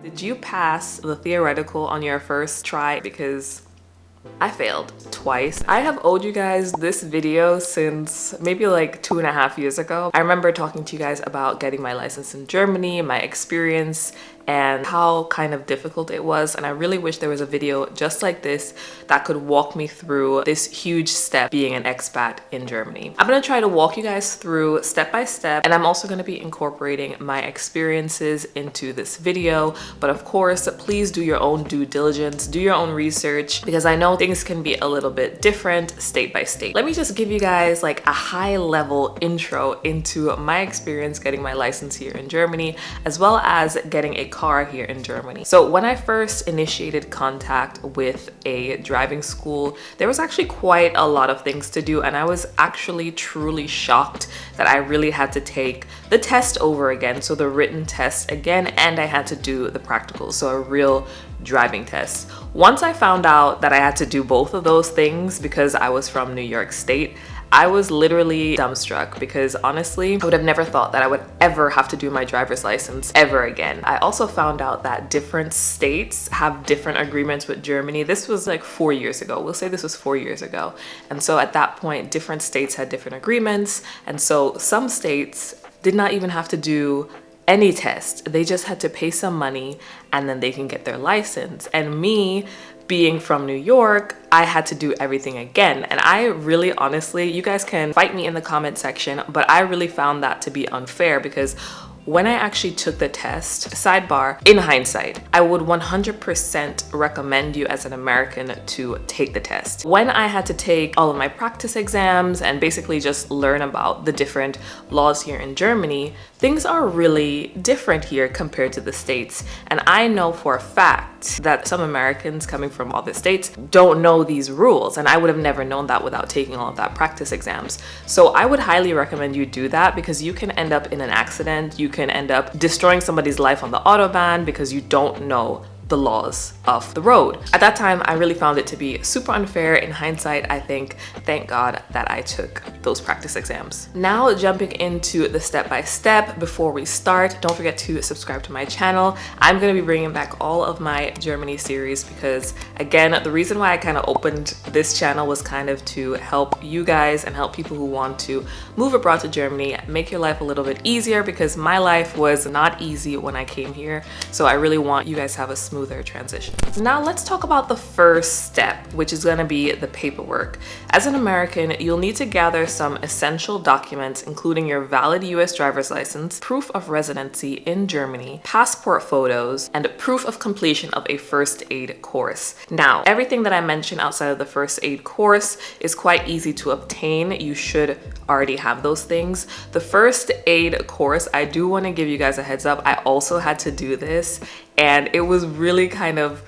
Did you pass the theoretical on your first try? Because I failed twice. I have owed you guys this video since maybe like 2.5 years ago. I remember talking to you guys about getting my license in Germany, my experience, and how kind of difficult it was. And I really wish there was a video just like this that could walk me through this huge step being an expat in Germany. I'm gonna try to walk you guys through step by step, and I'm also gonna be incorporating my experiences into this video. But of course, please do your own due diligence, do your own research, because I know things can be a little bit different state by state. Let me just give you guys like a high level intro into my experience getting my license here in Germany, as well as getting a car here in Germany. So when I first initiated contact with a driving school, there was actually quite a lot of things to do, and I was actually truly shocked that I really had to take the test over again, so the written test again, and I had to do the practical, so a real driving test. Once I found out that I had to do both of those things because I was from New York State, I was literally dumbstruck, because honestly, I would have never thought that I would ever have to do my driver's license ever again. I also found out that different states have different agreements with Germany. This was like 4 years ago. We'll say this was 4 years ago. And so at that point, different states had different agreements. And so some states did not even have to do any test. They just had to pay some money and then they can get their license. And me, being from New York, I had to do everything again. And I really, honestly, you guys can fight me in the comment section, but I really found that to be unfair, because when I actually took the test, sidebar, in hindsight, I would 100% recommend you as an American to take the test. When I had to take all of my practice exams and basically just learn about the different laws here in Germany, things are really different here compared to the States. And I know for a fact that some Americans coming from all the States don't know these rules, and I would have never known that without taking all of that practice exams. So I would highly recommend you do that, because you can end up in an accident, you can end up destroying somebody's life on the autobahn because you don't know the laws of the road. At that time, I really found it to be super unfair. In hindsight, I think, thank God that I took those practice exams. Now jumping into the step-by-step, before we start, don't forget to subscribe to my channel. I'm gonna be bringing back all of my Germany series, because again, the reason why I kind of opened this channel was kind of to help you guys and help people who want to move abroad to Germany, make your life a little bit easier, because my life was not easy when I came here. So I really want you guys to have a smoother transition. Now let's talk about the first step, which is going to be the paperwork. As an American, you'll need to gather some essential documents, including your valid US driver's license, proof of residency in Germany, passport photos, and proof of completion of a first aid course. Now, everything that I mentioned outside of the first aid course is quite easy to obtain. You should already have those things. The first aid course, I do want to give you guys a heads up, I also had to do this, and it was really kind of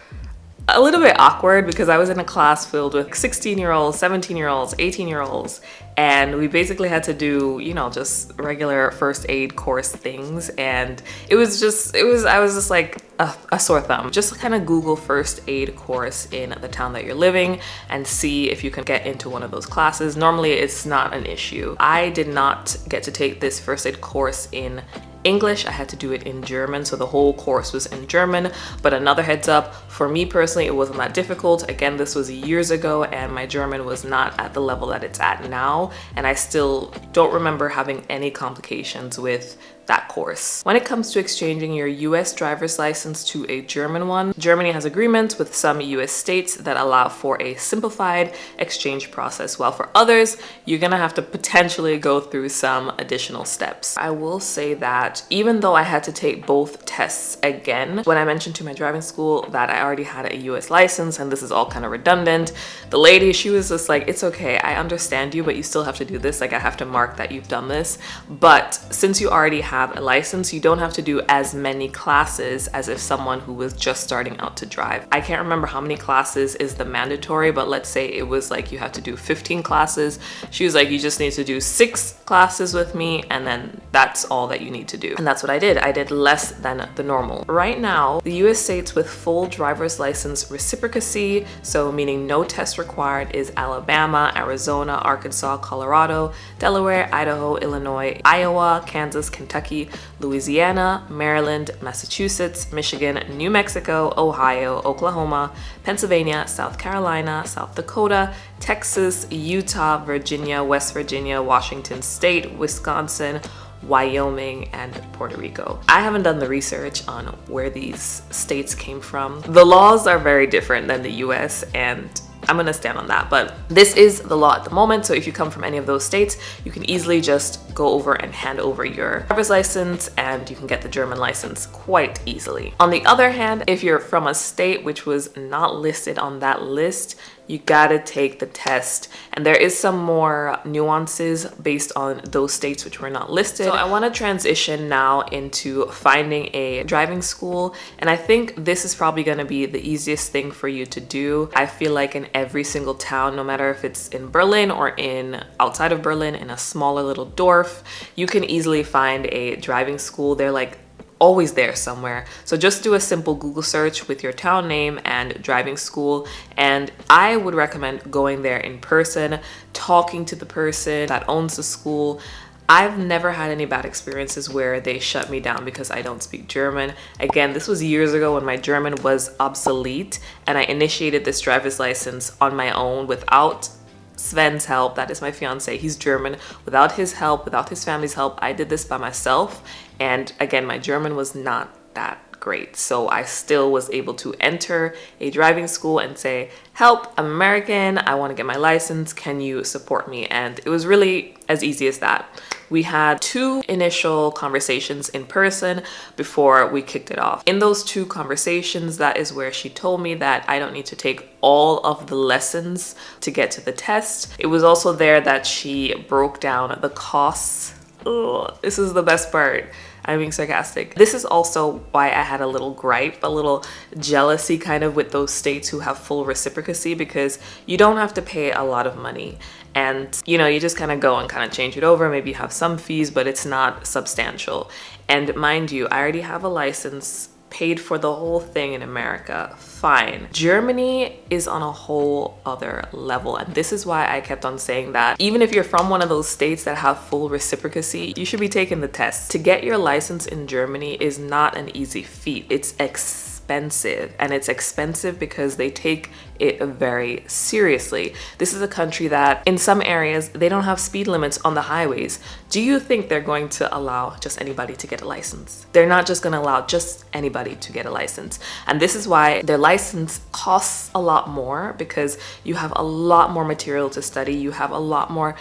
a little bit awkward, because I was in a class filled with 16-year-olds, 17-year-olds, 18-year-olds, and we basically had to do, you know, just regular first aid course things. And I was just like a sore thumb. Just kind of Google first aid course in the town that you're living and see if you can get into one of those classes. Normally it's not an issue. I did not get to take this first aid course in English. I had to do it in German, so the whole course was in German. But another heads up, for me personally, it wasn't that difficult. Again, this was years ago, and my German was not at the level that it's at now, and I still don't remember having any complications with that course. When it comes to exchanging your US driver's license to a German one, Germany has agreements with some US states that allow for a simplified exchange process, while for others, you're gonna have to potentially go through some additional steps. I will say that even though I had to take both tests again, when I mentioned to my driving school that I already had a US license and this is all kind of redundant, the lady, she was just like, it's okay, I understand you, but you still have to do this. Like, I have to mark that you've done this. But since you already have a license, you don't have to do as many classes as if someone who was just starting out to drive. I can't remember how many classes is the mandatory, but let's say it was like you have to do 15 classes. She was like, you just need to do 6 classes with me, and then that's all that you need to do. And that's what I did. I did less than the normal. Right now, the US states with full driver's license reciprocacy, so meaning no test required, is Alabama, Arizona, Arkansas, Colorado, Delaware, Idaho, Illinois, Iowa, Kansas, Kentucky, Kentucky, Louisiana, Maryland, Massachusetts, Michigan, New Mexico, Ohio, Oklahoma, Pennsylvania, South Carolina, South Dakota, Texas, Utah, Virginia, West Virginia, Washington State, Wisconsin, Wyoming, and Puerto Rico. I haven't done the research on where these states came from. The laws are very different than the US, and I'm gonna stand on that, but this is the law at the moment. So if you come from any of those states, you can easily just go over and hand over your driver's license and you can get the German license quite easily. On the other hand, if you're from a state which was not listed on that list, you gotta take the test. And there is some more nuances based on those states which were not listed. So I wanna transition now into finding a driving school. And I think this is probably gonna be the easiest thing for you to do. I feel like in every single town, no matter if it's in Berlin or in outside of Berlin, in a smaller little dorf, you can easily find a driving school. They're like always there somewhere. So just do a simple Google search with your town name and driving school. And I would recommend going there in person, talking to the person that owns the school. I've never had any bad experiences where they shut me down because I don't speak German. Again, this was years ago when my German was obsolete and I initiated this driver's license on my own without Sven's help. That is my fiance. He's German. Without his help, without his family's help, I did this by myself. And again, my German was not that great. So I still was able to enter a driving school and say, help, I'm American. I want to get my license. Can you support me? And it was really as easy as that. We had 2 initial conversations in person before we kicked it off. In those 2 conversations, that is where she told me that I don't need to take all of the lessons to get to the test. It was also there that she broke down the costs. Ugh, this is the best part. I'm being sarcastic. This is also why I had a little gripe, a little jealousy kind of with those states who have full reciprocity, because you don't have to pay a lot of money. And you know, you just kind of go and kind of change it over. Maybe you have some fees, but it's not substantial. And mind you, I already have a license, paid for the whole thing in America, fine. Germany is on a whole other level. And this is why I kept on saying that even if you're from one of those states that have full reciprocity, you should be taking the test. To get your license in Germany is not an easy feat. It's expensive, and it's expensive because they take it very seriously. This is a country that in some areas, they don't have speed limits on the highways. Do you think they're going to allow just anybody to get a license? They're not just going to allow just anybody to get a license. And this is why their license costs a lot more, because you have a lot more material to study. You have a lot more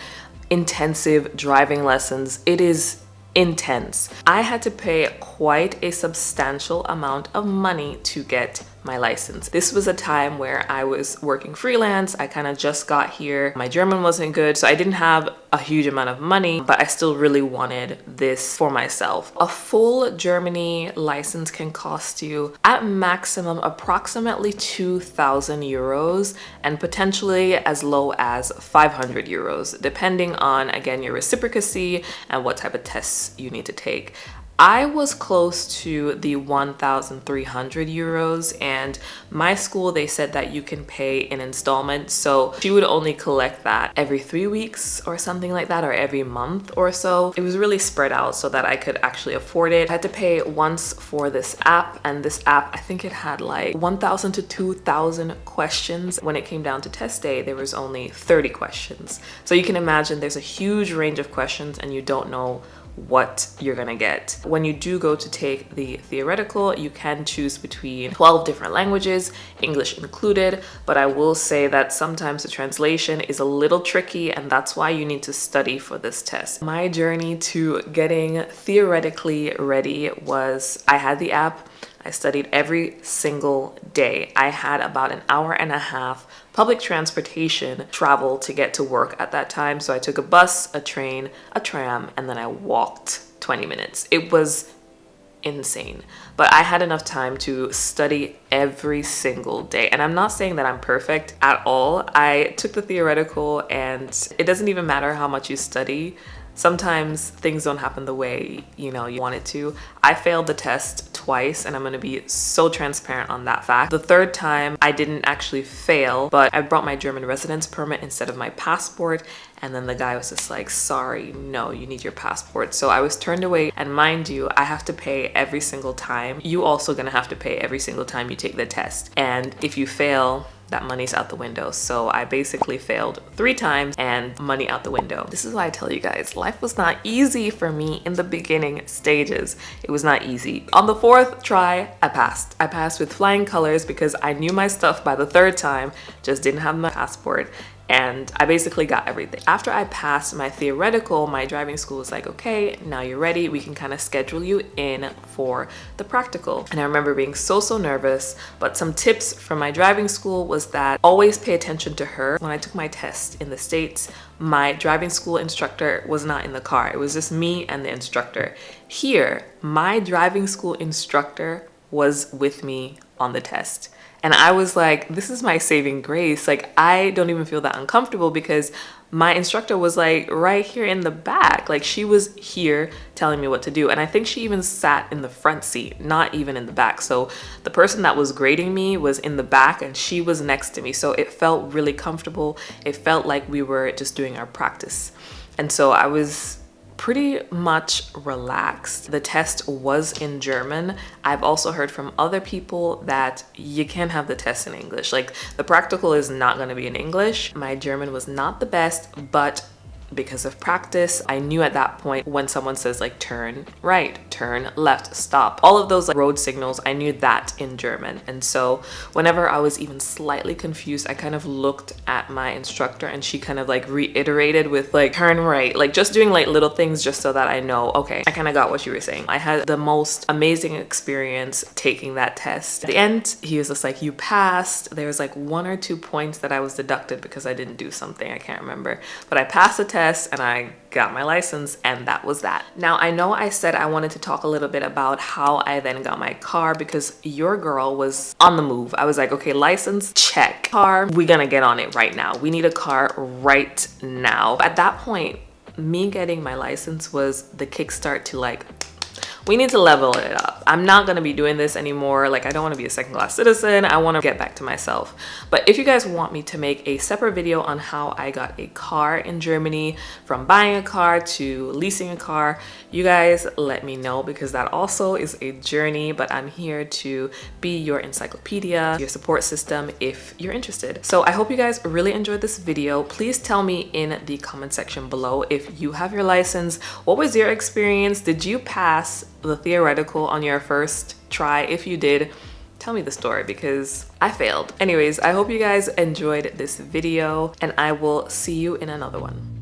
intensive driving lessons. It is intense. I had to pay quite a substantial amount of money to get my license. This was a time where I was working freelance. I kind of just got here. My German wasn't good, so I didn't have a huge amount of money, but I still really wanted this for myself. A full Germany license can cost you at maximum approximately 2,000 euros and potentially as low as 500 euros, depending on, again, your reciprocity and what type of tests you need to take. I was close to the 1,300 euros, and my school, they said that you can pay in installments. So she would only collect that every 3 weeks or something like that, or every month or so. It was really spread out so that I could actually afford it. I had to pay once for this app, and this app, I think it had like 1,000 to 2,000 questions. When it came down to test day, there was only 30 questions. So you can imagine there's a huge range of questions and you don't know what you're gonna get. When you do go to take the theoretical, you can choose between 12 different languages, English included, but I will say that sometimes the translation is a little tricky, and that's why you need to study for this test. My journey to getting theoretically ready was, I had the app, I studied every single day. I had about an hour and a half public transportation travel to get to work at that time. So I took a bus, a train, a tram, and then I walked 20 minutes. It was insane, but I had enough time to study every single day. And I'm not saying that I'm perfect at all. I took the theoretical, and it doesn't even matter how much you study. Sometimes things don't happen the way you want it to. I failed the test twice, and I'm gonna be so transparent on that fact. The third time I didn't actually fail, but I brought my German residence permit instead of my passport, And then the guy was just like, sorry, no, you need your passport. So I was turned away, and mind you, I have to pay every single time. You also gonna have to pay every single time you take the test. And if you fail, that money's out the window. So I basically failed 3 times and money out the window. This is why I tell you guys, life was not easy for me in the beginning stages. It was not easy. On the 4th try, I passed. I passed with flying colors because I knew my stuff by the 3rd time, just didn't have my passport. And I basically got everything. After I passed my theoretical, my driving school was like, okay, now you're ready. We can kind of schedule you in for the practical. And I remember being so nervous, but some tips from my driving school was that always pay attention to her. When I took my test in the States, my driving school instructor was not in the car. It was just me and the instructor. Here, my driving school instructor was with me on the test. And I was like, this is my saving grace. Like, I don't even feel that uncomfortable because my instructor was like right here in the back. Like, she was here telling me what to do. And I think she even sat in the front seat, not even in the back. So the person that was grading me was in the back and she was next to me. So it felt really comfortable. It felt like we were just doing our practice. And so I was pretty much relaxed. The test was in German. I've also heard from other people that you can't have the test in English. Like, the practical is not going to be in English. My German was not the best, but because of practice, I knew at that point when someone says like turn right, turn left, stop, all of those like road signals, I knew that in German. And so whenever I was even slightly confused, I kind of looked at my instructor and she kind of like reiterated with like turn right, like just doing like little things just so that I know, okay, I kind of got what you were saying. I had the most amazing experience taking that test. At the end, he was just like, you passed. There was like 1 or 2 points that I was deducted because I didn't do something, I can't remember, but I passed the test and I got my license, and that was that. Now, I know I said I wanted to talk a little bit about how I then got my car because your girl was on the move. I was like, okay, license, check. Car, we're gonna get on it right now. We need a car right now. At that point, me getting my license was the kickstart to like, we need to level it up. I'm not gonna be doing this anymore. Like, I don't wanna be a second-class citizen. I wanna get back to myself. But if you guys want me to make a separate video on how I got a car in Germany, from buying a car to leasing a car, you guys let me know because that also is a journey, but I'm here to be your encyclopedia, your support system if you're interested. So I hope you guys really enjoyed this video. Please tell me in the comment section below if you have your license. What was your experience? Did you pass the theoretical on your first try? If you did, tell me the story because I failed. Anyways, I hope you guys enjoyed this video and I will see you in another one.